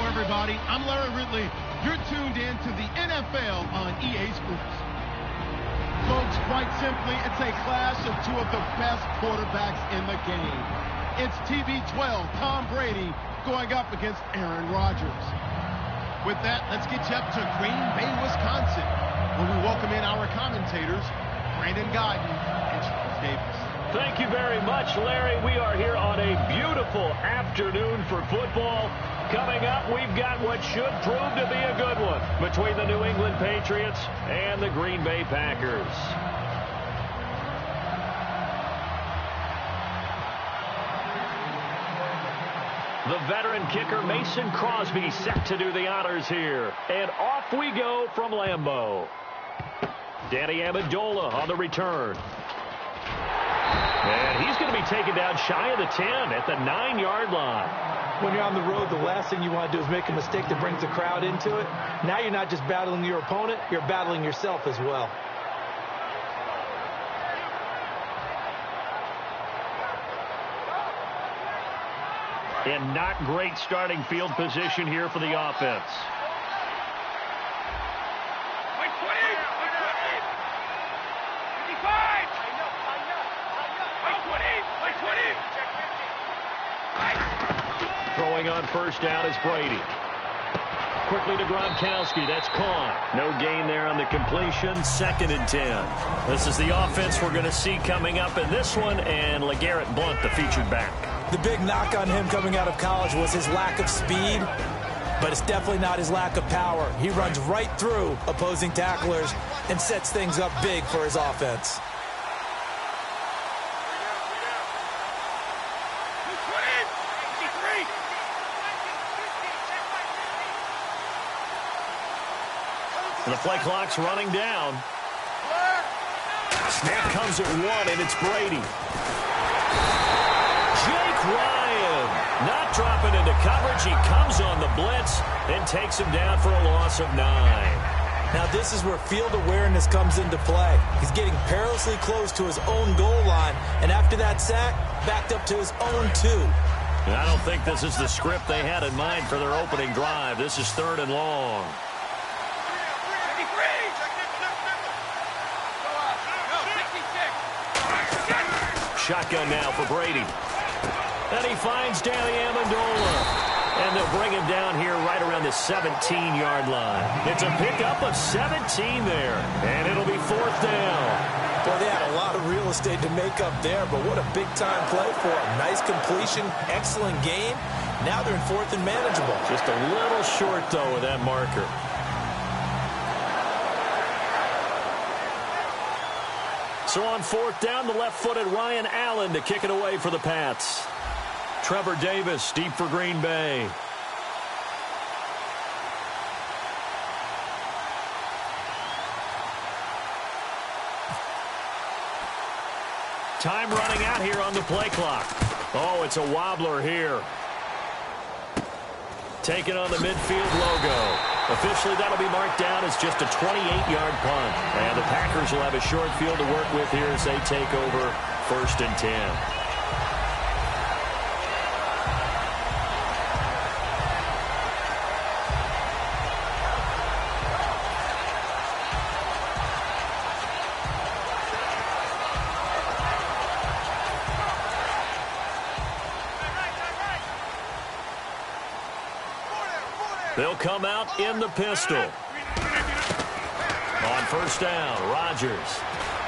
Everybody, I'm Larry Ridley. You're tuned in to the NFL on EA Sports. Folks, quite simply, it's a clash of two of the best quarterbacks in the game. It's TB12, Tom Brady, going up against Aaron Rodgers. With that, let's get you up to Green Bay, Wisconsin, where we welcome in our commentators, Brandon Godden and Charles Davis. Thank you very much, Larry. We are here on a beautiful afternoon for football. Coming up, we've got what should prove to be a good one between the New England Patriots and the Green Bay Packers. The veteran kicker Mason Crosby set to do the honors here. And off we go from Lambeau. Danny Amendola on the return. And he's going to be taken down shy of the 10 at the 9-yard line. When you're on the road, the last thing you want to do is make a mistake that brings the crowd into it. Now you're not just battling your opponent, you're battling yourself as well. And not great starting field position here for the offense. Throwing on first down is Brady. Quickly to Gronkowski. That's caught. No gain there on the completion. 2nd and 10. This is the offense we're going to see coming up in this one. And LeGarrette Blount, the featured back. The big knock on him coming out of college was his lack of speed, but it's definitely not his lack of power. He runs right through opposing tacklers and sets things up big for his offense. The play clock's running down. Snap comes at 1, and it's Brady. Jake Ryan not dropping into coverage. He comes on the blitz and takes him down for a loss of 9. Now this is where field awareness comes into play. He's getting perilously close to his own goal line, and after that sack, backed up to his own 2. I don't think this is the script they had in mind for their opening drive. This is 3rd and long. Shotgun now for Brady. And he finds Danny Amendola. And they'll bring him down here right around the 17-yard line. It's a pickup of 17 there. And it'll be 4th down. Well, they had a lot of real estate to make up there, but what a big-time play for him. Nice completion, excellent game. Now they're in 4th and manageable. Just a little short, though, with that marker. So on 4th down, the left-footed Ryan Allen to kick it away for the Pats. Trevor Davis deep for Green Bay. Time running out here on the play clock. Oh, it's a wobbler here. taking on the midfield logo. Officially, that'll be marked down as just a 28-yard punt. And the Packers will have a short field to work with here as they take over 1st and 10. They'll come out in the pistol. On 1st down, Rodgers.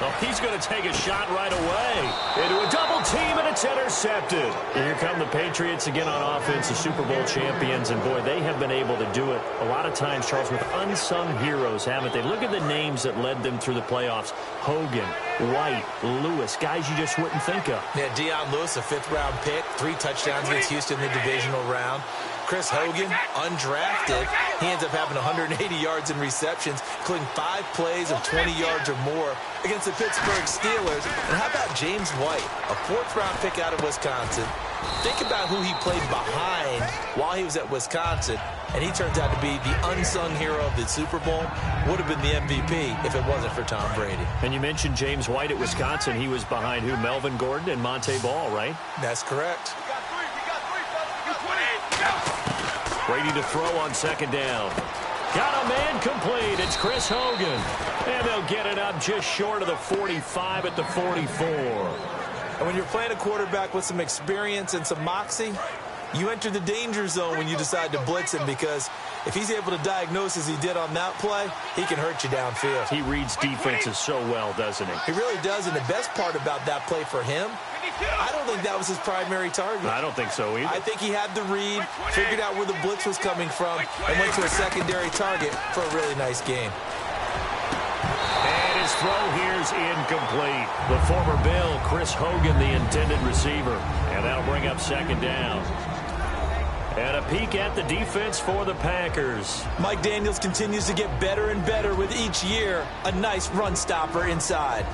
Oh, he's going to take a shot right away into a double team, and it's intercepted. And here come the Patriots again on offense, the Super Bowl champions, and boy, they have been able to do it a lot of times, Charles, with unsung heroes, haven't they? Look at the names that led them through the playoffs. Hogan, White, Lewis, guys you just wouldn't think of. Yeah, Dion Lewis, a 5th-round pick, 3 touchdowns against Houston in the divisional round. Chris Hogan, undrafted. He ends up having 180 yards in receptions, including 5 plays of 20 yards or more against the Pittsburgh Steelers. And how about James White, a 4th-round pick out of Wisconsin? Think about who he played behind while he was at Wisconsin, and he turns out to be the unsung hero of the Super Bowl. Would have been the MVP if it wasn't for Tom Brady. And you mentioned James White at Wisconsin. He was behind who? Melvin Gordon and Monte Ball, right? That's correct. Brady to throw on 2nd down. Got a man complete. It's Chris Hogan. And they'll get it up just short of the 45 at the 44. And when you're playing a quarterback with some experience and some moxie, you enter the danger zone when you decide to blitz him, because if he's able to diagnose as he did on that play, he can hurt you downfield. He reads defenses so well, doesn't he? He really does, and the best part about that play for him, I don't think that was his primary target. I don't think so either. I think he had the read, figured out where the blitz was coming from, and went to a secondary target for a really nice game. And his throw here's incomplete. The former Bill, Chris Hogan, the intended receiver. And that'll bring up 2nd down. And a peek at the defense for the Packers. Mike Daniels continues to get better and better with each year. A nice run stopper inside.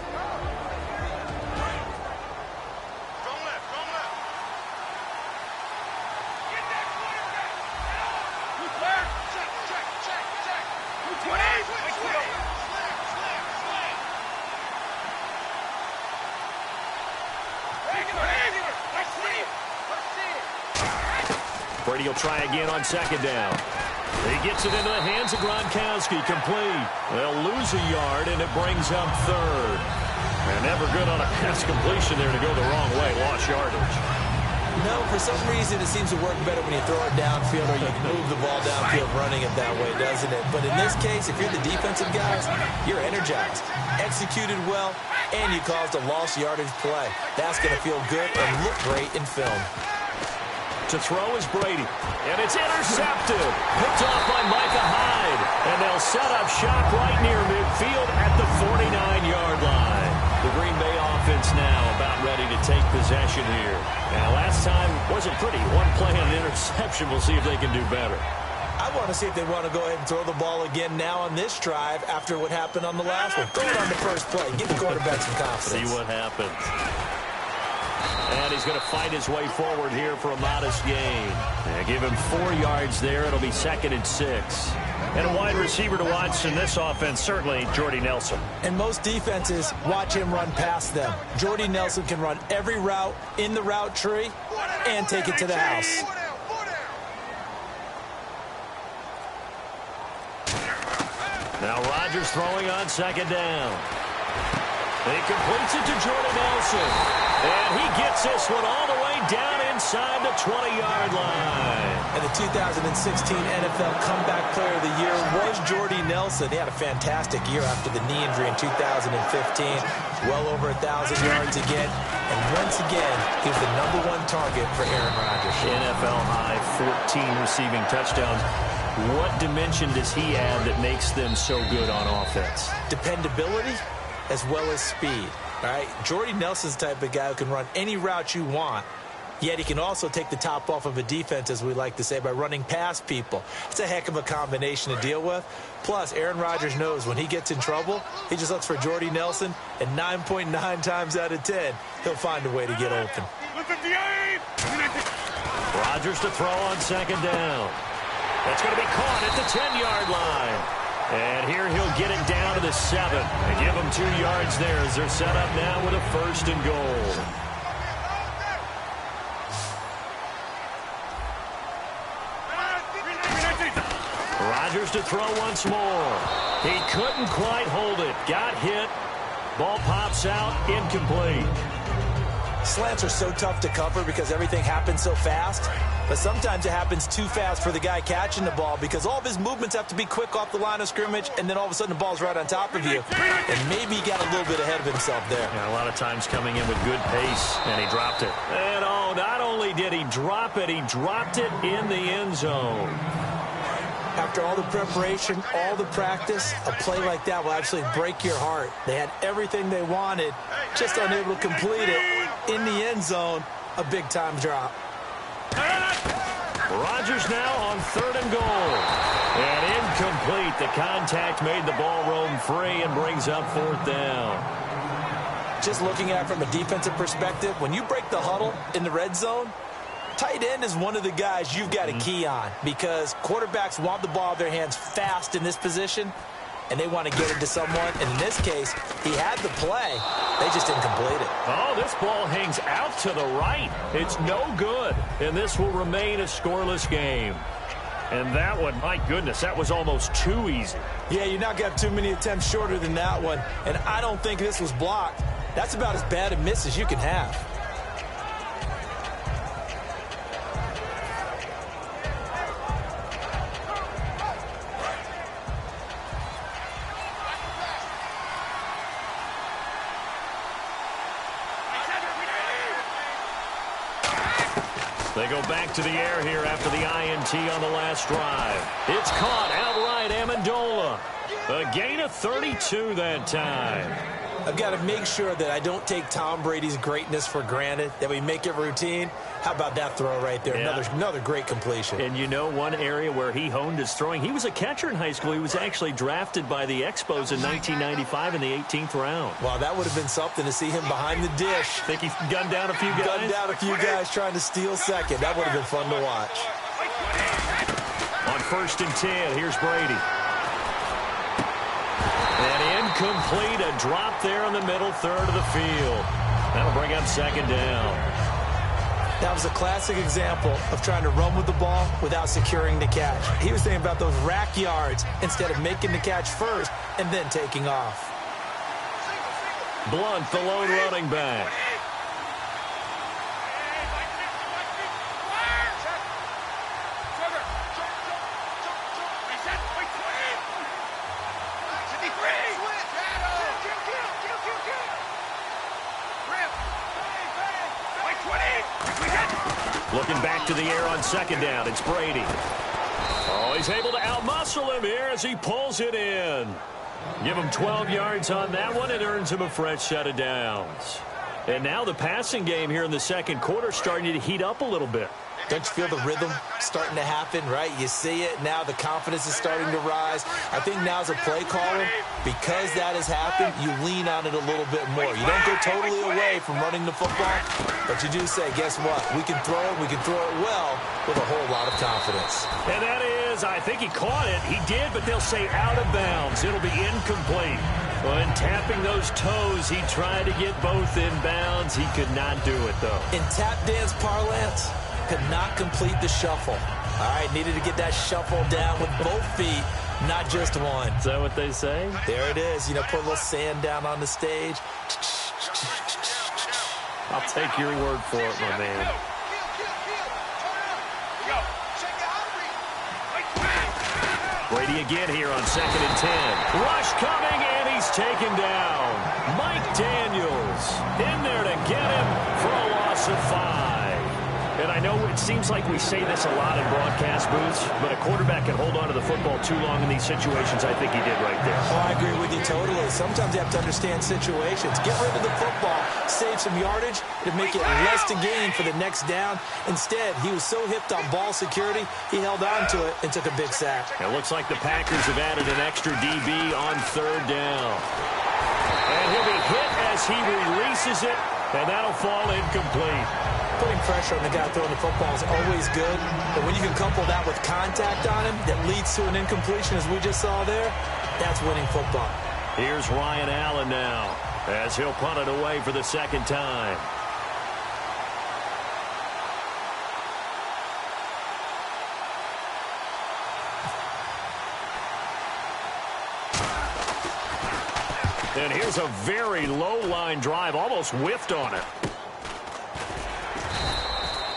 Brady will try again on 2nd down. He gets it into the hands of Gronkowski. Complete. They'll lose a yard, and it brings up 3rd. And never good on a pass completion there to go the wrong way. Lost yardage. No, for some reason, it seems to work better when you throw it downfield or you move the ball downfield running it that way, doesn't it? But in this case, if you're the defensive guys, you're energized, executed well, and you caused a lost yardage play. That's going to feel good and look great in film. To throw is Brady, and it's intercepted. Picked off by Micah Hyde, and they'll set up shop right near midfield at the 49-yard line. The Green Bay offense now about ready to take possession here. Now, last time wasn't pretty. One play and an interception. We'll see if they can do better. I want to see if they want to go ahead and throw the ball again now on this drive after what happened on the last one. Throw it on the first play. Give the quarterback some confidence. See what happens. And he's going to fight his way forward here for a modest gain. Give him 4 yards there. It'll be 2nd and 6. And a wide receiver to watch in this offense, certainly Jordy Nelson. And most defenses watch him run past them. Jordy Nelson can run every route in the route tree and take it to the house. Now Rodgers throwing on 2nd down. He completes it to Jordy Nelson. And he gets this one all the way down inside the 20-yard line. And the 2016 NFL Comeback Player of the Year was Jordy Nelson. He had a fantastic year after the knee injury in 2015. Well over 1,000 yards again. And once again, he was the #1 target for Aaron Rodgers. NFL high 14 receiving touchdowns. What dimension does he add that makes them so good on offense? Dependability as well as speed. All right, Jordy Nelson's the type of guy who can run any route you want, yet he can also take the top off of a defense, as we like to say, by running past people. It's a heck of a combination to deal with. Plus, Aaron Rodgers knows when he gets in trouble, he just looks for Jordy Nelson, and 9.9 times out of 10, he'll find a way to get open. Rodgers to throw on 2nd down. That's going to be caught at the 10-yard line. And here he'll get it down to the 7. And give them 2 yards there as they're set up now with a 1st and goal. Rodgers to throw once more. He couldn't quite hold it. Got hit. Ball pops out. Incomplete. Slants are so tough to cover because everything happens so fast. But sometimes it happens too fast for the guy catching the ball because all of his movements have to be quick off the line of scrimmage, and then all of a sudden the ball's right on top of you. And maybe he got a little bit ahead of himself there. Yeah, a lot of times coming in with good pace, and he dropped it. And oh, not only did he drop it, he dropped it in the end zone. After all the preparation, all the practice, a play like that will absolutely break your heart. They had everything they wanted, just unable to complete it. In the end zone, a big-time drop. Rodgers now on 3rd and goal. And incomplete. The contact made the ball roam free and brings up 4th down. Just looking at it from a defensive perspective, when you break the huddle in the red zone, tight end is one of the guys you've got to key on because quarterbacks want the ball in their hands fast in this position, and they want to get it to someone. And in this case, he had the play. They just didn't complete it. Oh, this ball hangs out to the right. It's no good, and this will remain a scoreless game. And that one, my goodness, that was almost too easy. Yeah, you're not going to have too many attempts shorter than that one, and I don't think this was blocked. That's about as bad a miss as you can have. They go back to the air here after the INT on the last drive. It's caught outright, Amendola. A gain of 32 that time. I've got to make sure that I don't take Tom Brady's greatness for granted, that we make it routine. How about that throw right there? Yeah. Another great completion. And you know one area where he honed his throwing, he was a catcher in high school. He was actually drafted by the Expos in 1995 in the 18th round. Wow, that would have been something to see him behind the dish. Think he gunned down a few guys? Gunned down a few guys trying to steal second. That would have been fun to watch. On 1st and 10, here's Brady. And incomplete, a drop there in the middle third of the field. That'll bring up 2nd down. That was a classic example of trying to run with the ball without securing the catch. He was thinking about those rack yards instead of making the catch first and then taking off. Blunt, the lone running back. Looking back to the air on 2nd down. It's Brady. Oh, he's able to outmuscle him here as he pulls it in. Give him 12 yards on that one. It earns him a fresh set of downs. And now the passing game here in the 2nd quarter starting to heat up a little bit. Don't you feel the rhythm starting to happen, right? You see it now. The confidence is starting to rise. I think now as a play caller, because that has happened, you lean on it a little bit more. You don't go totally away from running the football, but you do say, guess what? We can throw it. We can throw it well with a whole lot of confidence. And that is, I think he caught it. He did, but they'll say out of bounds. It'll be incomplete. When tapping those toes, he tried to get both in bounds. He could not do it, though. In tap dance parlance, could not complete the shuffle. All right, needed to get that shuffle down with both feet, not just one. Is that what they say? There it is. You know, put a little sand down on the stage. I'll take your word for it, my man. Brady again here on 2nd and 10. Rush coming, and he's taken down. Mike Daniels in there to get him for a loss of 5. And I know it seems like we say this a lot in broadcast booths, but a quarterback can hold on to the football too long in these situations. I think he did right there. Oh, I agree with you totally. Sometimes you have to understand situations. Get rid of the football, save some yardage to make it less to gain for the next down. Instead, he was so hipped on ball security, he held on to it and took a big sack. It looks like the Packers have added an extra DB on 3rd down. And he'll be hit as he releases it, and that'll fall incomplete. Putting pressure on the guy throwing the football is always good, but when you can couple that with contact on him that leads to an incompletion, as we just saw there, that's winning football. Here's Ryan Allen now, as he'll punt it away for the second time. And here's a very low-line drive, almost whiffed on it.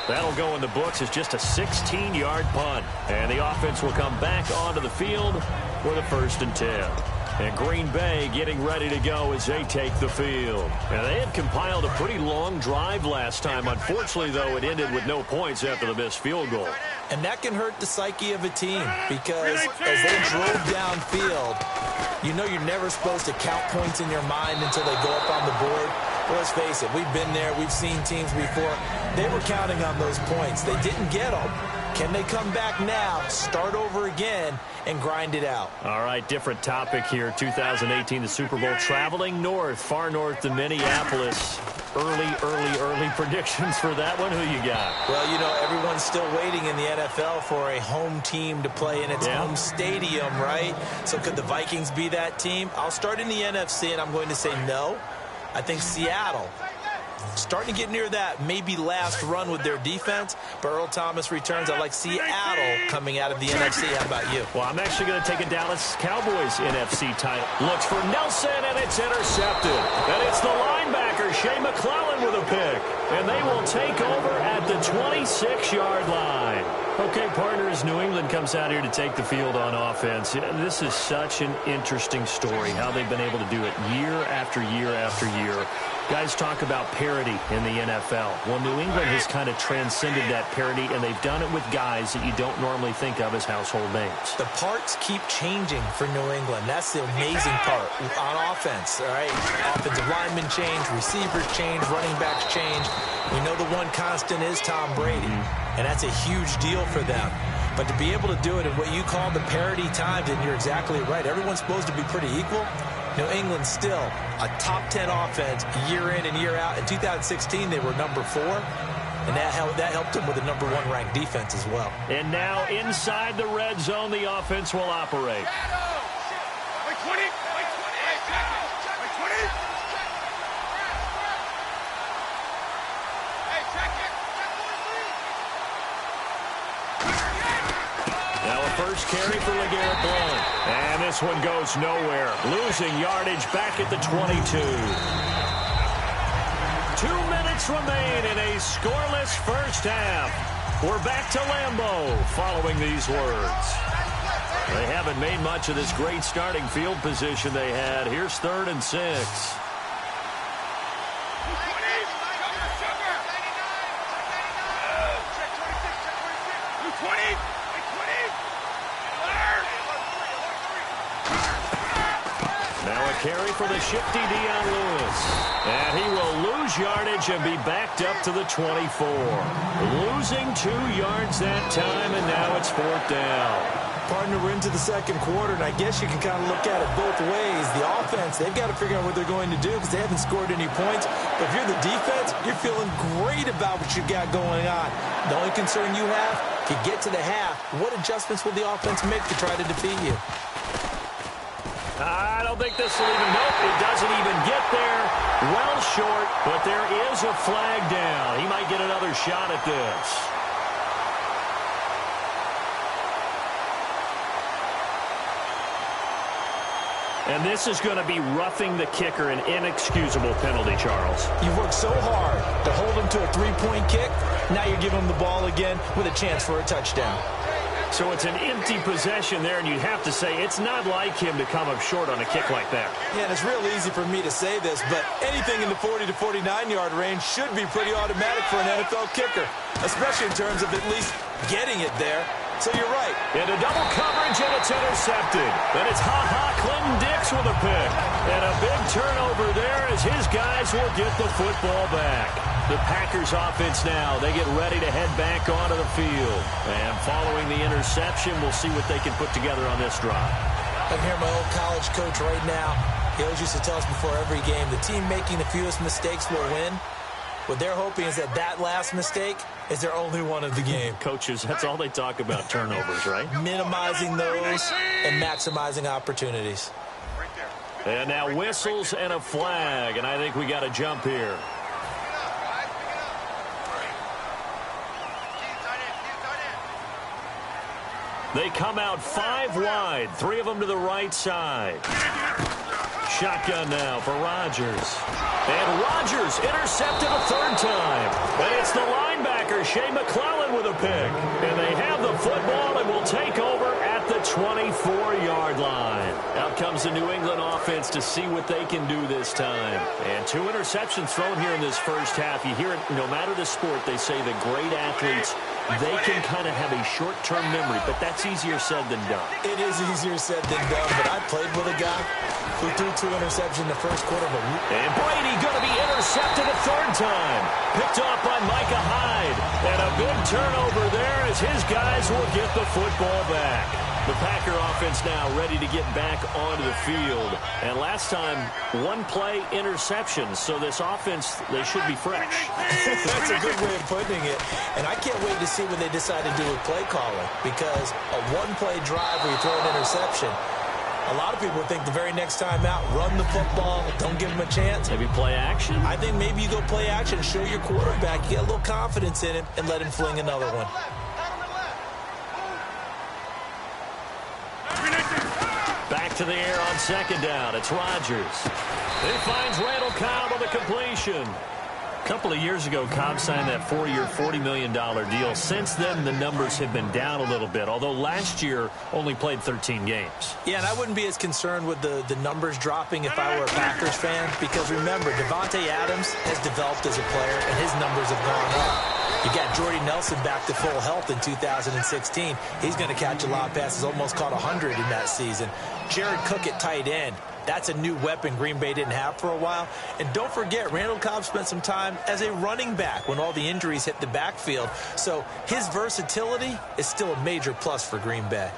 That'll go in the books as just a 16-yard punt. And the offense will come back onto the field for the 1st and 10. And Green Bay getting ready to go as they take the field. Now, they had compiled a pretty long drive last time. Unfortunately, though, it ended with no points after the missed field goal. And that can hurt the psyche of a team because as they drove downfield, you know you're never supposed to count points in your mind until they go up on the board. Well, let's face it, we've been there. We've seen teams before. They were counting on those points. They didn't get them. Can they come back now, start over again, and grind it out? All right, different topic here. 2018, the Super Bowl, traveling north, far north to Minneapolis. Early predictions for that one. Who you got? Well, you know, everyone's still waiting in the NFL for a home team to play in its home stadium, right? So could the Vikings be that team? I'll start in the NFC, and I'm going to say no. I think Seattle, starting to get near that maybe last run with their defense. But Earl Thomas returns. I like Seattle coming out of the NFC. How about you? Well, I'm actually going to take a Dallas Cowboys NFC title. Looks for Nelson, and it's intercepted. And it's the linebacker, Shea McClellan, with a pick. And they will take over at the 26-yard line. Okay, partners, New England comes out here to take the field on offense. This is such an interesting story, how they've been able to do it year after year after year. Guys talk about parity in the NFL. Well, New England has kind of transcended that parity, and they've done it with guys that you don't normally think of as household names. The parts keep changing for New England. That's the amazing part on offense, all right? Offensive linemen change, receivers change, running backs change. We know the one constant is Tom Brady, and that's a huge deal for them. But to be able to do it in what you call the parity times, and you're exactly right, everyone's supposed to be pretty equal. New England still a top 10 offense year in and year out. In 2016, they were number 4, and that helped them with a number 1 ranked defense as well. And now inside the red zone, the offense will operate. First carry for LeGarrette Blount. And this one goes nowhere. Losing yardage back at the 22. 2 minutes remain in a scoreless first half. We're back to Lambeau following these words. They haven't made much of this great starting field position they had. Here's 3rd and 6. Carry for the shifty Deion Lewis. And he will lose yardage and be backed up to the 24. Losing 2 yards that time, and now it's 4th down. Partner, we're into the second quarter, and I guess you can kind of look at it both ways. The offense, they've got to figure out what they're going to do because they haven't scored any points. But if you're the defense, you're feeling great about what you got going on. The only concern you have, if you get to the half, what adjustments will the offense make to try to defeat you? I don't think this will even, nope, it doesn't even get there. Well short, but there is a flag down. He might get another shot at this. And this is going to be roughing the kicker, an inexcusable penalty, Charles. You've worked so hard to hold him to a 3-point kick. Now you're giving him the ball again with a chance for a touchdown. So it's an empty possession there, and you'd have to say it's not like him to come up short on a kick like that. Yeah, and it's real easy for me to say this, but anything in the 40 to 49-yard range should be pretty automatic for an NFL kicker, especially in terms of at least getting it there. So you're right. Into double coverage, and it's intercepted. Then it's Clinton Dix with a pick. And a big turnover there as his guys will get the football back. The Packers offense now, they get ready to head back onto the field. And following the interception, we'll see what they can put together on this drive. I can hear my old college coach right now. He always used to tell us before every game, the team making the fewest mistakes will win. What they're hoping is that last mistake is their only one of the game. Coaches, that's all they talk about, turnovers, right? Minimizing those and maximizing opportunities. And now whistles and a flag, and I think we got a jump here. They come out 5 wide, 3 of them to the right side. Shotgun now for Rodgers. And Rodgers intercepted a 3rd time. And it's the linebacker, Shea McClellan, with a pick. And they have the football and will take over at the 24-yard line. Out comes the New England offense to see what they can do this time. And 2 interceptions thrown here in this first half. You hear it, no matter the sport, they say the great athletes, they can kind of have a short-term memory, but that's easier said than done. It is easier said than done, but I played with a guy who threw 2 interceptions in the first quarter. And Brady going to be intercepted a 3rd time. Picked off by Micah Hyde. And a big turnover there as his guys will get the football back. The Packer offense now ready to get back onto the field. And last time, 1-play interceptions. So this offense, they should be fresh. That's a good way of putting it. And I can't wait to see what they decide to do with play calling. Because a 1-play drive where you throw an interception, a lot of people think the very next time out, run the football, don't give him a chance. Maybe play action? I think maybe you go play action, show your quarterback, you get a little confidence in him, and let him fling another one. Back to the air on 2nd down. It's Rodgers. He finds Randall Cobb with a completion. A couple of years ago, Cobb signed that 4-year, $40 million deal. Since then, the numbers have been down a little bit, although last year only played 13 games. Yeah, and I wouldn't be as concerned with the numbers dropping if I were a Packers fan, because remember, Devontae Adams has developed as a player, and his numbers have gone up. You got Jordy Nelson back to full health in 2016. He's going to catch a lot of passes, almost caught 100 in that season. Jared Cook at tight end. That's a new weapon Green Bay didn't have for a while. And don't forget, Randall Cobb spent some time as a running back when all the injuries hit the backfield. So his versatility is still a major plus for Green Bay.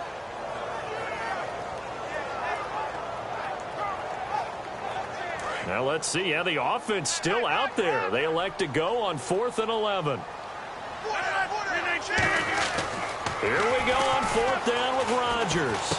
Now let's see. Yeah, the offense still out there. They elect to go on 4th and 11. Here we go on 4th down with Rodgers.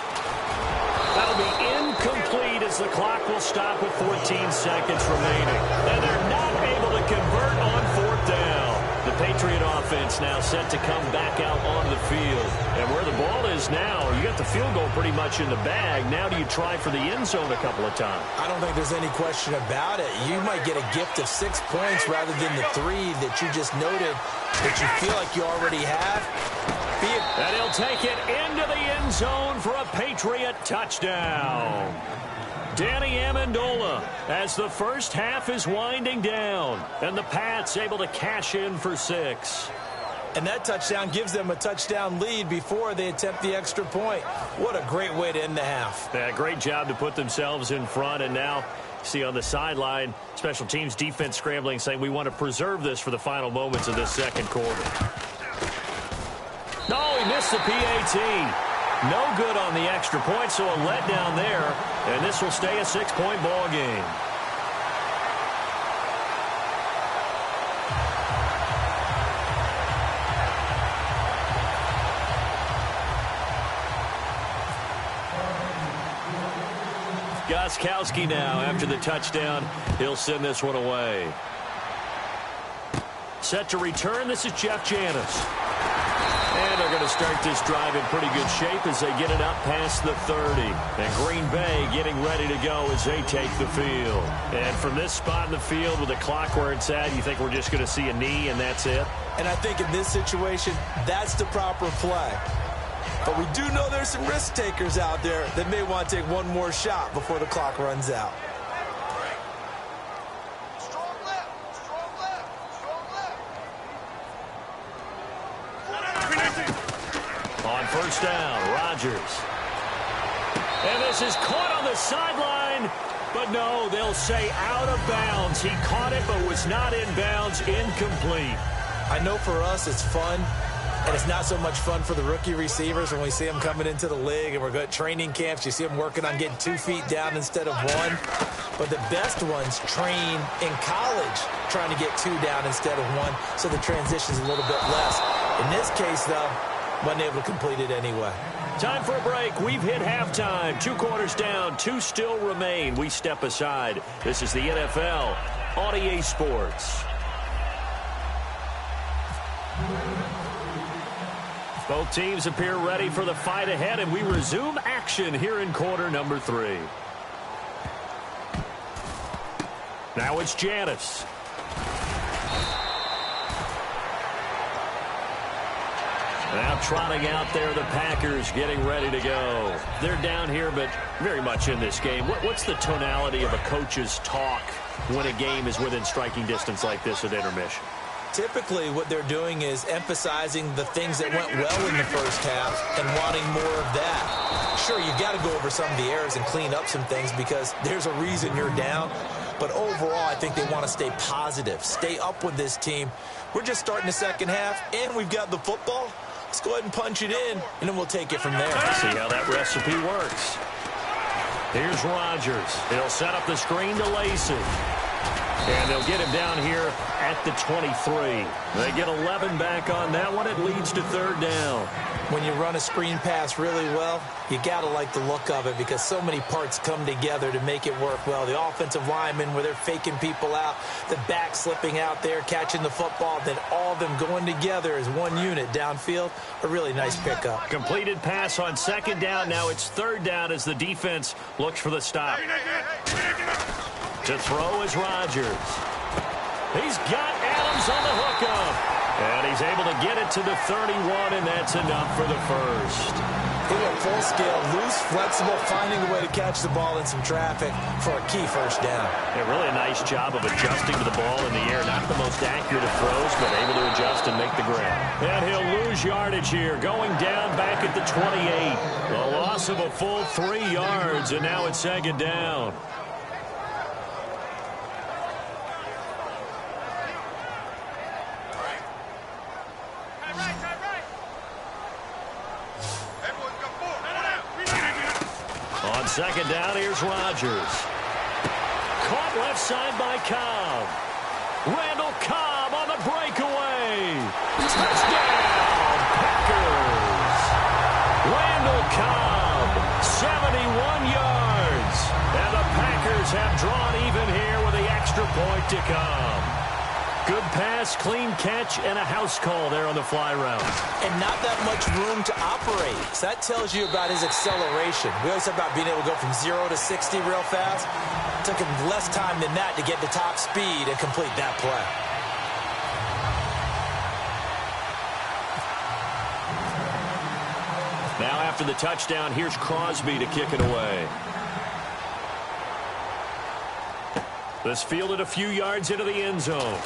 That'll be incomplete as the clock will stop with 14 seconds remaining. And they're not able to convert on 4th down. The Patriot offense now set to come back out onto the field. And where the ball is now, you got the field goal pretty much in the bag. Now do you try for the end zone a couple of times? I don't think there's any question about it. You might get a gift of 6 points rather than the 3 that you just noted that you feel like you already have. And he'll take it into the end zone for a Patriot touchdown. Danny Amendola as the first half is winding down. And the Pats able to cash in for 6. And that touchdown gives them a touchdown lead before they attempt the extra point. What a great way to end the half. Yeah, great job to put themselves in front. And now, see on the sideline, special teams defense scrambling, saying we want to preserve this for the final moments of this second quarter. No, he missed the PAT. No good on the extra point, so a letdown there. And this will stay a 6-point ball game. Gostkowski now after the touchdown. He'll send this one away. Set to return. This is Jeff Janis. And they're going to start this drive in pretty good shape as they get it up past the 30. And Green Bay getting ready to go as they take the field. And from this spot in the field with the clock where it's at, you think we're just going to see a knee and that's it? And I think in this situation, that's the proper play. But we do know there's some risk takers out there that may want to take one more shot before the clock runs out. On first down, Rodgers. And this is caught on the sideline. But no, they'll say out of bounds. He caught it but was not in bounds. Incomplete. I know for us it's fun And it's not so much fun for the rookie receivers when we see them coming into the league and we're going to training camps. You see them working on getting 2 feet down instead of 1. But the best ones train in college trying to get 2 down instead of 1, so the transition's a little bit less. In this case, though, wasn't able to complete it anyway. Time for a break. We've hit halftime. 2 quarters down. 2 still remain. We step aside. This is the NFL on EA Sports. Both teams appear ready for the fight ahead, and we resume action here in quarter number 3. Now it's Janice. Now trotting out there, the Packers getting ready to go. They're down here, but very much in this game. What's the tonality of a coach's talk when a game is within striking distance like this at intermission? Typically, what they're doing is emphasizing the things that went well in the first half and wanting more of that. Sure, you got to go over some of the errors and clean up some things because there's a reason you're down. But overall, I think they want to stay positive, stay up with this team. We're just starting the second half, and we've got the football. Let's go ahead and punch it in, and then we'll take it from there. See how that recipe works. Here's Rodgers. He'll set up the screen to Lacey. And they'll get him down here at the 23. They get 11 back on that one. It leads to 3rd down. When you run a screen pass really well, you got to like the look of it because so many parts come together to make it work well. The offensive linemen where they're faking people out, the back slipping out there, catching the football, then all of them going together as one unit downfield. A really nice pickup. Completed pass on 2nd down. Now it's 3rd down as the defense looks for the stop. To throw is Rodgers. He's got Adams on the hookup. And he's able to get it to the 31, and that's enough for the first. He went full scale, loose, flexible, finding a way to catch the ball in some traffic for a key 1st down. Yeah, really a nice job of adjusting to the ball in the air. Not the most accurate of throws, but able to adjust and make the grab. And he'll lose yardage here, going down back at the 28. A loss of a full 3 yards, and now it's 2nd down. On 2nd down, here's Rodgers. Caught left side by Cobb. Randall Cobb on the breakaway. Touchdown, Packers. Randall Cobb, 71 yards. And the Packers have drawn even here with the extra point to come. Good pass, clean catch, and a house call there on the fly route. And not that much room to operate. So that tells you about his acceleration. We always talk about being able to go from 0 to 60 real fast. It took him less time than that to get to top speed and complete that play. Now after the touchdown, here's Crosby to kick it away. This fielded a few yards into the end zone.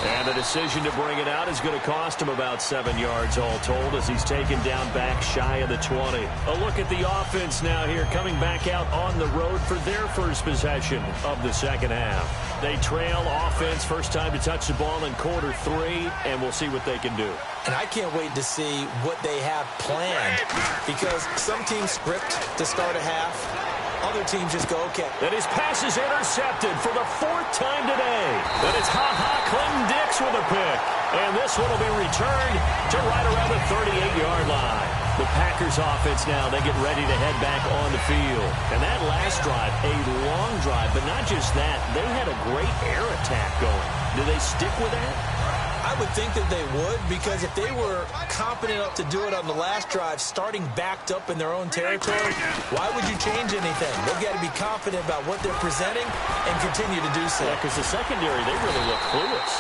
And the decision to bring it out is going to cost him about 7 yards all told as he's taken down back shy of the 20. A look at the offense now here coming back out on the road for their first possession of the second half. They trail offense, first time to touch the ball in quarter 3, and we'll see what they can do. And I can't wait to see what they have planned because some teams script to start a half. Other teams just go, okay. And his pass is intercepted for the 4th time today. And it's Clinton-Dix with a pick. And this one will be returned to right around the 38-yard line. The Packers offense now, they get ready to head back on the field. And that last drive, a long drive, but not just that. They had a great air attack going. Do they stick with that? I would think that they would because if they were competent enough to do it on the last drive, starting backed up in their own territory, why would you change anything? They've got to be confident about what they're presenting and continue to do so. Yeah, because the secondary, they really look clueless.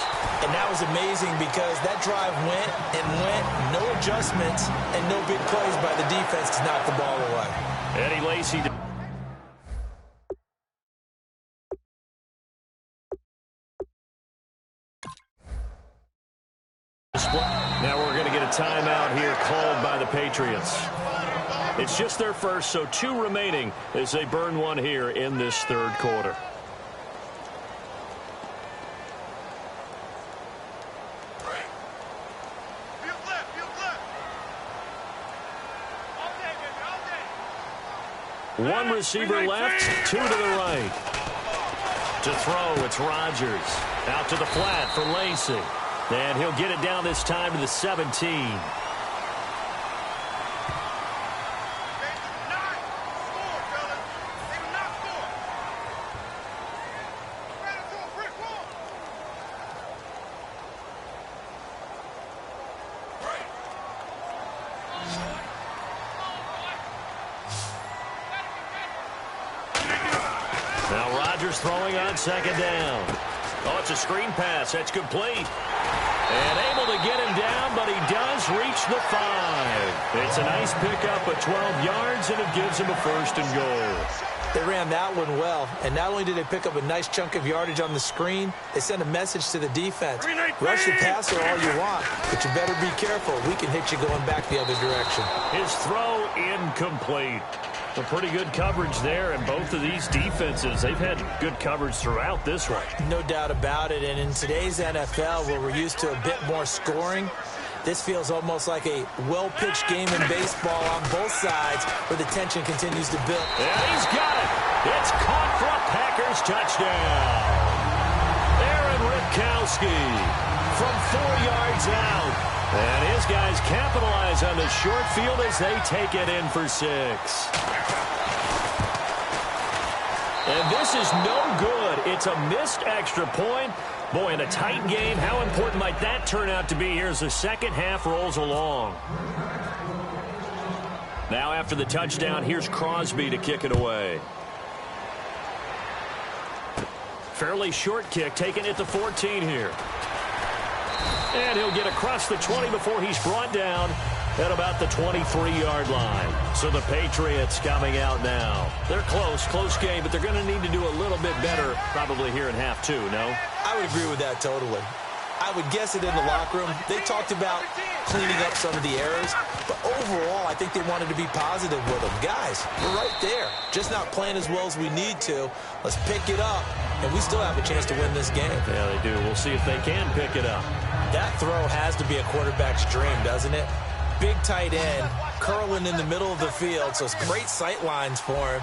And that was amazing because that drive went and went, no adjustments, and no big plays by the defense to knock the ball away. Eddie Lacy. Now we're going to get a timeout here called by the Patriots. It's just their first, so 2 remaining as they burn one here in this 3rd quarter. One receiver left, two to the right. To throw, it's Rodgers. Out to the flat for Lacey. And he'll get it down this time to the 17. Now Rodgers throwing on second down. Oh, it's a screen pass. That's complete. And able to get him down, but he does reach the 5. It's a nice pickup of 12 yards, and it gives him a first and goal. They ran that one well, and not only did they pick up a nice chunk of yardage on the screen, they sent a message to the defense. Rush the passer all you want, but you better be careful. We can hit you going back the other direction. His throw incomplete. A pretty good coverage there, and both of these defenses, they've had good coverage throughout this one. No doubt about it, and in today's NFL, where we're used to a bit more scoring, this feels almost like a well-pitched game in baseball on both sides where the tension continues to build. And he's got it. It's caught for a Packers touchdown. Aaron Ripkowski from 4 yards out. And his guys capitalize on the short field as they take it in for 6. And this is no good. It's a missed extra point. Boy, in a tight game, how important might that turn out to be here as the second half rolls along? Now after the touchdown, here's Crosby to kick it away. Fairly short kick, taking it to 14 here. And he'll get across the 20 before he's brought down at about the 23-yard line. So the Patriots coming out now. They're close game, but they're going to need to do a little bit better probably here in half 2, no? I would agree with that totally. I would guess it in the locker room. They talked about cleaning up some of the errors, but overall, I think they wanted to be positive with them. Guys, we're right there. Just not playing as well as we need to. Let's pick it up, and we still have a chance to win this game. Yeah, they do. We'll see if they can pick it up. That throw has to be a quarterback's dream, doesn't it? Big tight end, curling in the middle of the field, so it's great sight lines for him.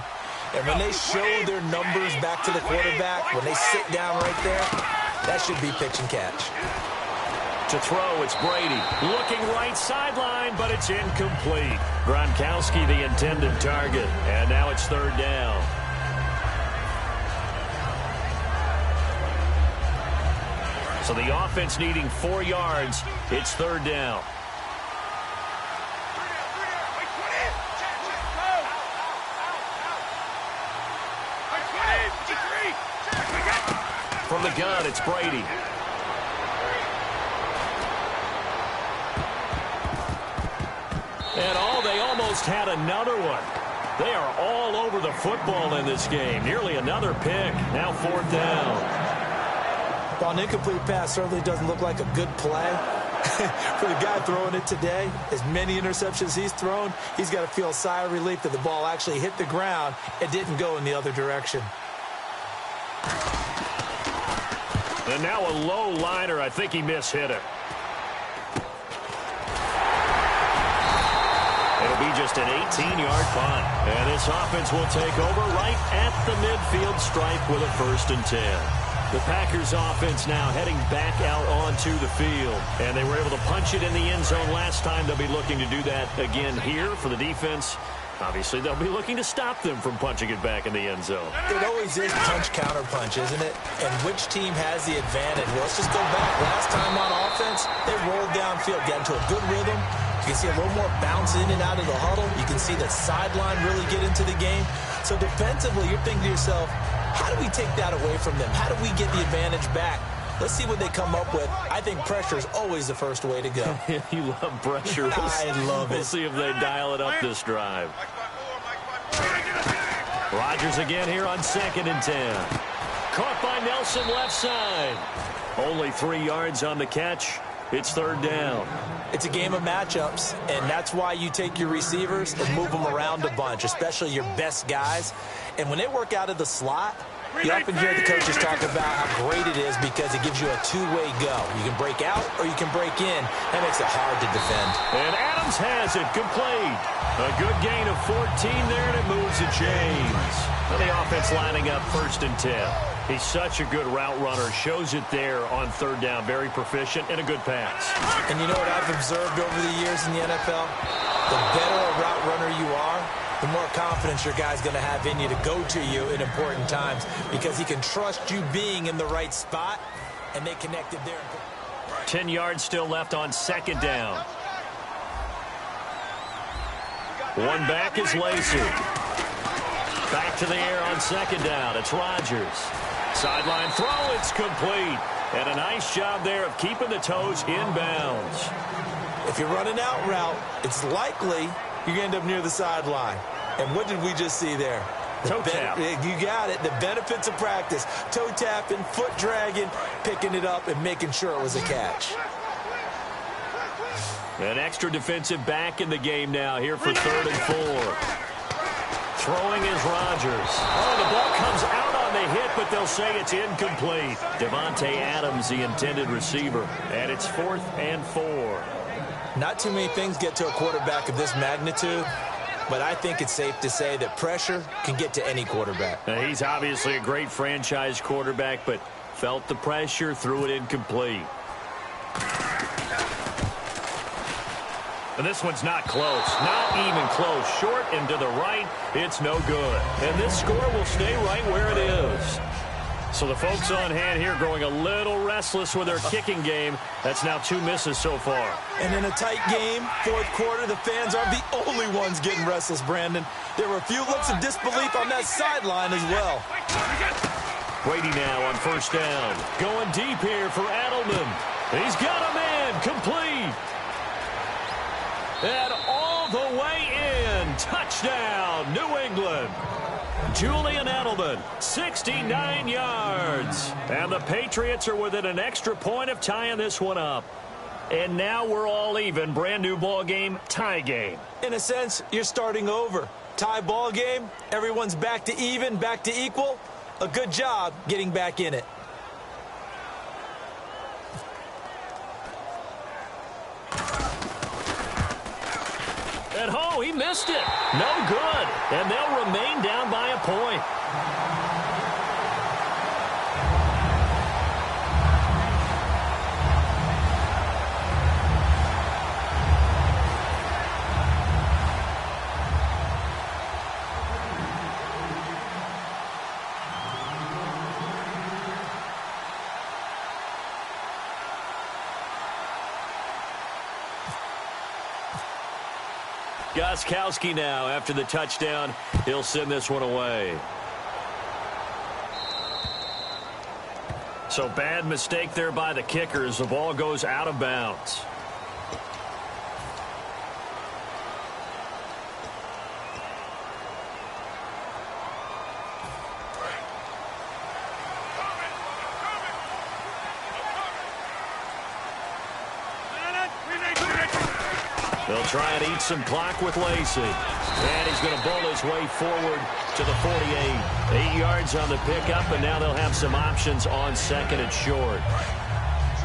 And when they show their numbers back to the quarterback, when they sit down right there, that should be pitch and catch. To throw, it's Brady. Looking right sideline, but it's incomplete. Gronkowski, the intended target. And now it's third down. So the offense needing 4 yards. It's third down. From the gun, it's Brady. And they almost had another one. They are all over the football in this game. Nearly another pick. Now fourth down. Well, an incomplete pass certainly doesn't look like a good play. For the guy throwing it today, as many interceptions he's thrown, he's got to feel a sigh of relief that the ball actually hit the ground and didn't go in the other direction. And now a low liner. I think he mishit it. It'll be just an 18-yard punt. And this offense will take over right at the midfield stripe with a 1st and 10. The Packers offense now heading back out onto the field. And they were able to punch it in the end zone last time. They'll be looking to do that again here for the defense. Obviously, they'll be looking to stop them from punching it back in the end zone. It always is punch-counter-punch, isn't it? And which team has the advantage? Well, let's just go back. Last time on offense, they rolled downfield, got into a good rhythm. You can see a little more bounce in and out of the huddle. You can see the sideline really get into the game. So defensively, you're thinking to yourself, how do we take that away from them? How do we get the advantage back? Let's see what they come up with. I think pressure is always the first way to go. You love pressure. I love it. We'll see if they dial it up this drive. Rodgers again here on 2nd and 10. Caught by Nelson left side. Only 3 yards on the catch. It's third down. It's a game of matchups, and that's why you take your receivers and move them around a bunch, especially your best guys. And when they work out of the slot, You often hear the coaches talk about how great it is because it gives you a two-way go. You can break out or you can break in. That makes it hard to defend. And Adams has it complete. A good gain of 14 there, and it moves the chains. And the offense lining up 1st and 10. He's such a good route runner. Shows it there on 3rd down. Very proficient and a good pass. And you know what I've observed over the years in the NFL? The better a route runner you are, the more confidence your guy's going to have in you to go to you in important times because he can trust you being in the right spot, and they connected there. 10 yards still left on 2nd down. One back is Lacey. Back to the air on 2nd down. It's Rodgers. Sideline throw. It's complete. And a nice job there of keeping the toes inbounds. If you're running out route, it's likely you're going to end up near the sideline. And what did we just see there? Toe tap. You got it. The benefits of practice. Toe tapping, foot dragging, picking it up, and making sure it was a catch. An extra defensive back in the game now here for 3rd and 4. Throwing is Rodgers. Oh, the ball comes out on the hit, but they'll say it's incomplete. Devontae Adams, the intended receiver. And it's 4th and 4. Not too many things get to a quarterback of this magnitude, but I think it's safe to say that pressure can get to any quarterback. Now, he's obviously a great franchise quarterback, but felt the pressure, threw it incomplete. And this one's not close. Not even close. Short and to the right. It's no good. And this score will stay right where it is. So the folks on hand here growing a little restless with their kicking game. That's now 2 misses so far. And in a tight game, 4th quarter, the fans aren't the only ones getting restless, Brandon. There were a few looks of disbelief on that sideline as well. Brady now on 1st down. Going deep here for Edelman. He's got a man complete. And all the way in. Touchdown, New England. Julian Edelman, 69 yards. And the Patriots are within an extra point of tying this one up. And now we're all even. Brand new ball game, tie game. In a sense, you're starting over. Tie ball game, everyone's back to even, back to equal. A good job getting back in it. And oh, he missed it. No good. And they'll remain down by a point. Gostkowski now after the touchdown. He'll send this one away. So bad mistake there by the kickers. The ball goes out of bounds. They'll try and eat some clock with Lacey. And he's going to bowl his way forward to the 48. 8 yards on the pickup, and now they'll have some options on 2nd and short.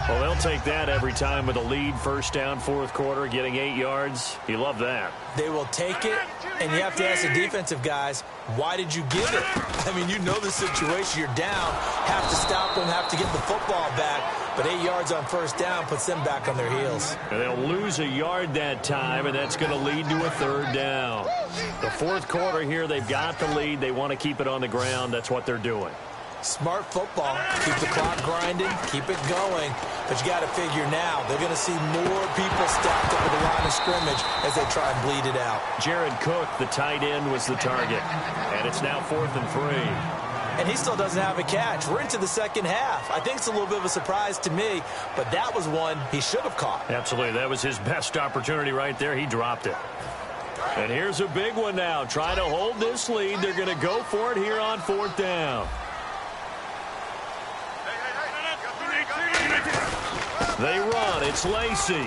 Well, they'll take that every time with a lead. 1st down, 4th quarter, getting 8 yards. You love that. They will take it, and you have to ask the defensive guys, why did you give it? I mean, you know the situation. You're down, have to stop them, have to get the football back. But 8 yards on 1st down puts them back on their heels. And they'll lose a yard that time, and that's going to lead to a 3rd down. The 4th quarter here, they've got the lead. They want to keep it on the ground. That's what they're doing. Smart football. Keep the clock grinding, keep it going. But you got to figure now, they're going to see more people stacked up at the line of scrimmage as they try and bleed it out. Jared Cook, the tight end, was the target. And it's now 4th and 3. And he still doesn't have a catch. We're into the 2nd half. I think it's a little bit of a surprise to me, but that was one he should have caught. Absolutely. That was his best opportunity right there. He dropped it. And here's a big one now. Trying to hold this lead. They're going to go for it here on 4th down. They run. It's Lacey.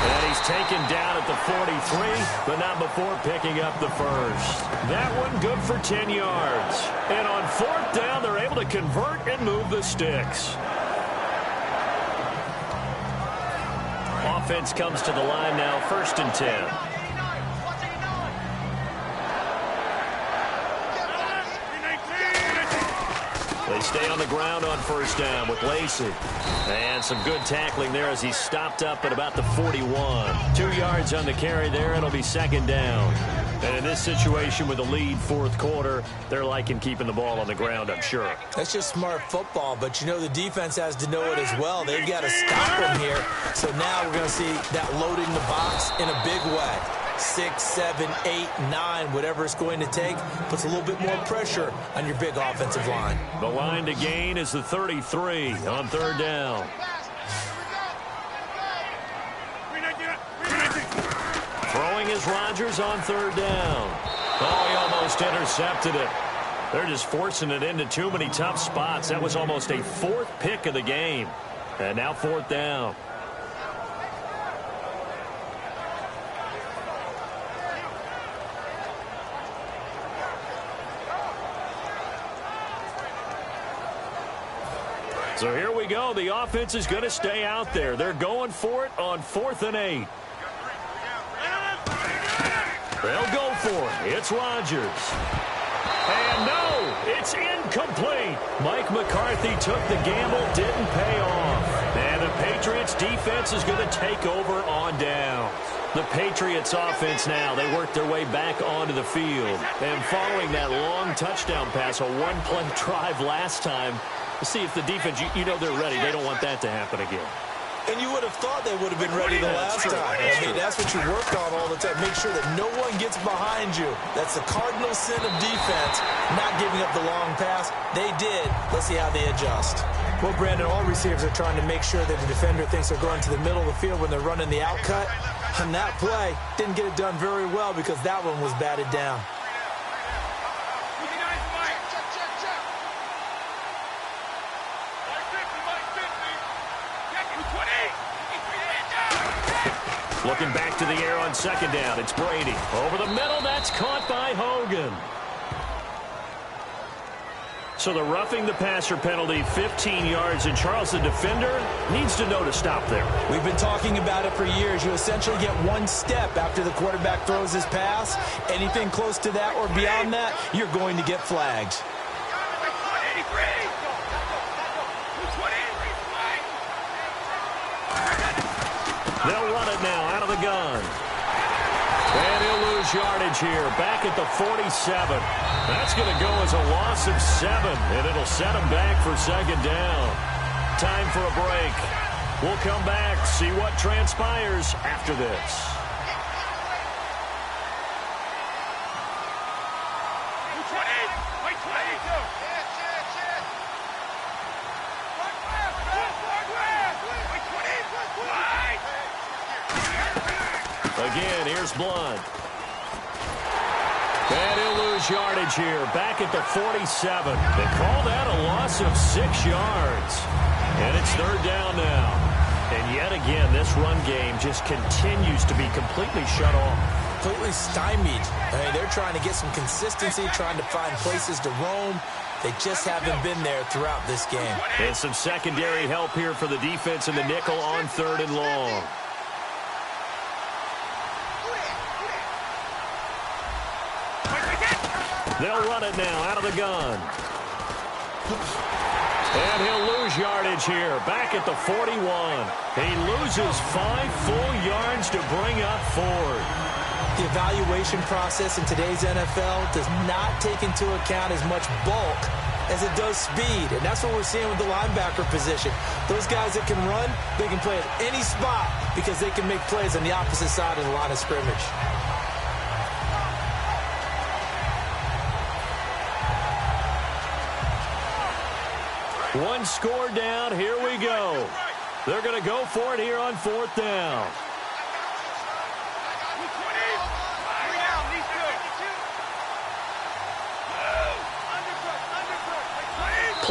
And he's taken down at the 43, but not before picking up the first. That one good for 10 yards. And on 4th down, they're able to convert and move the sticks. Offense comes to the line now, 1st and 10. They stay on the ground on 1st down with Lacey. And some good tackling there as he stopped up at about the 41. 2 yards on the carry there. It'll be 2nd down. And in this situation with the lead 4th quarter, they're liking keeping the ball on the ground, I'm sure. That's just smart football, but you know the defense has to know it as well. They've got to stop them here. So now we're going to see that loading the box in a big way. 6, 7, 8, 9, whatever it's going to take, puts a little bit more pressure on your big offensive line. The line to gain is the 33 on 3rd down. Throwing is Rodgers on 3rd down. Oh, he almost intercepted it. They're just forcing it into too many tough spots. That was almost a 4th pick of the game. And now 4th down. So here we go. The offense is going to stay out there. They're going for it on 4th and 8. They'll go for it. It's Rodgers. And no, it's incomplete. Mike McCarthy took the gamble, didn't pay off. And the Patriots defense is going to take over on down. The Patriots offense now, they work their way back onto the field. And following that long touchdown pass, a one-play drive last time, to see if the defense, you know they're ready. They don't want that to happen again. And you would have thought they would have been ready the last time. I mean, that's what you work on all the time. Make sure that no one gets behind you. That's the cardinal sin of defense, not giving up the long pass. They did. Let's see how they adjust. Well, Brandon, all receivers are trying to make sure that the defender thinks they're going to the middle of the field when they're running the out cut. On that play, didn't get it done very well because that one was batted down. Looking back to the air on 2nd down. It's Brady. Over the middle. That's caught by Hogan. So the roughing the passer penalty, 15 yards. And Charles, the defender, needs to know to stop there. We've been talking about it for years. You essentially get one step after the quarterback throws his pass. Anything close to that or beyond that, you're going to get flagged. They'll run it now out of the gun. And he'll lose yardage here. Back at the 47. That's going to go as a loss of 7. And it'll set him back for 2nd down. Time for a break. We'll come back, see what transpires after this. Again, here's Blunt. And he'll lose yardage here. Back at the 47. They call that a loss of 6 yards. And it's 3rd down now. And yet again, this run game just continues to be completely shut off. Completely stymied. I mean, they're trying to get some consistency, trying to find places to roam. They just haven't been there throughout this game. And some secondary help here for the defense in the nickel on 3rd and long. They'll run it now out of the gun. And he'll lose yardage here. Back at the 41. He loses 5 full yards to bring up 4. The evaluation process in today's NFL does not take into account as much bulk as it does speed. And that's what we're seeing with the linebacker position. Those guys that can run, they can play at any spot because they can make plays on the opposite side of the line of scrimmage. One score down. Here we go. They're going to go for it here on 4th down.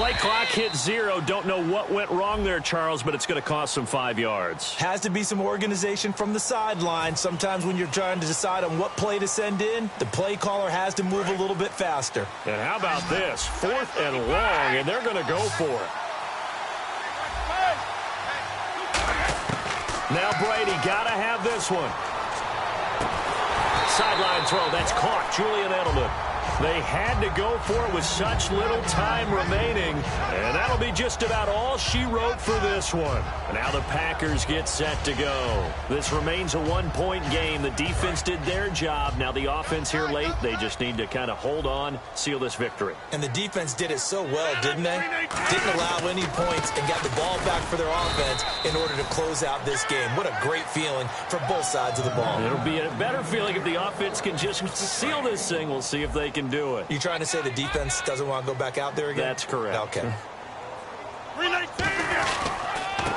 Play clock hit 0. Don't know what went wrong there, Charles, but it's going to cost them 5 yards. Has to be some organization from the sideline. Sometimes when you're trying to decide on what play to send in, the play caller has to move a little bit faster. And how about this? 4th and long, and they're going to go for it. Now Brady got to have this one. Sideline throw. That's caught. Julian Edelman. They had to go for it with such little time remaining, and that'll be just about all she wrote for this one. Now the Packers get set to go. This remains a one-point game. The defense did their job. Now the offense here late, they just need to kind of hold on, seal this victory. And the defense did it so well, didn't they? Didn't allow any points and got the ball back for their offense in order to close out this game. What a great feeling for both sides of the ball. It'll be a better feeling if the offense can just seal this thing. We'll see if they can do it. You trying to say the defense doesn't want to go back out there again? That's correct. Okay.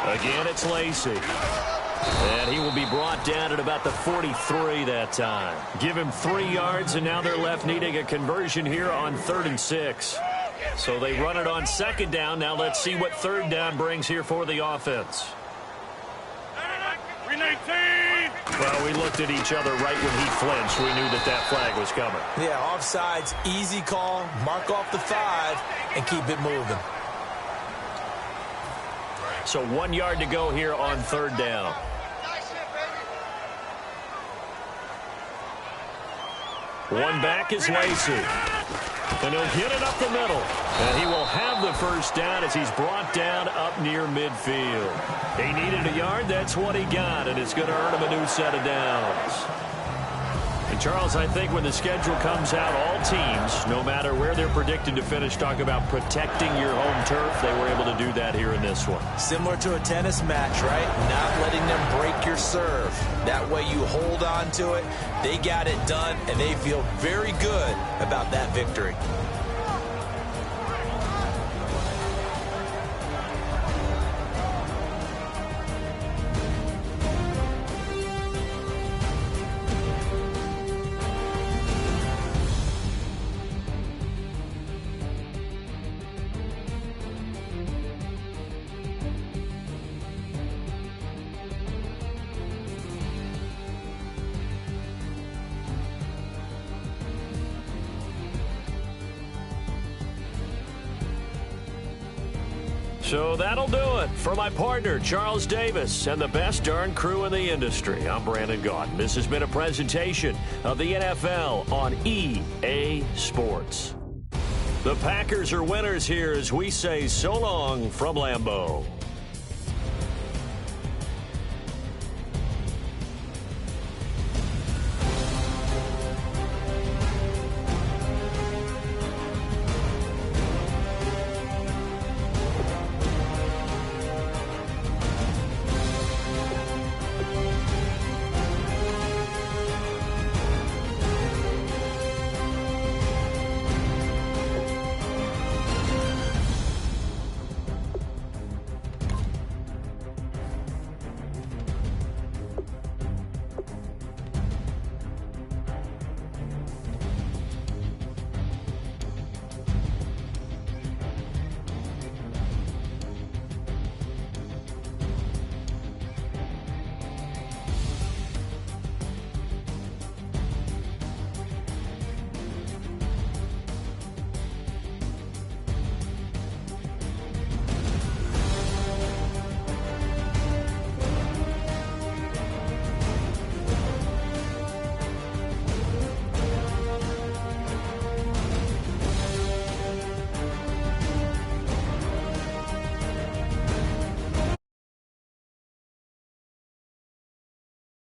Again, it's Lacy. And he will be brought down at about the 43 that time. Give him 3 yards, and now they're left needing a conversion here on 3rd and 6. So they run it on 2nd down. Now let's see what 3rd down brings here for the offense. Well, we looked at each other right when he flinched. We knew that flag was coming. Yeah, offsides, easy call. Mark off the 5 and keep it moving. So 1 yard to go here on 3rd down. One back is Lacy. And he'll get it up the middle. And he will have the 1st down as he's brought down up near midfield. He needed a yard. That's what he got. And it's going to earn him a new set of downs. And, Charles, I think when the schedule comes out, all teams, no matter where they're predicted to finish, talk about protecting your home turf. They were able to do that here in this one. Similar to a tennis match, right? Not letting them break your serve. That way you hold on to it. They got it done, and they feel very good about that victory. So that'll do it. For my partner, Charles Davis, and the best darn crew in the industry, I'm Brandon Gaudin. This has been a presentation of the NFL on EA Sports. The Packers are winners here as we say so long from Lambeau.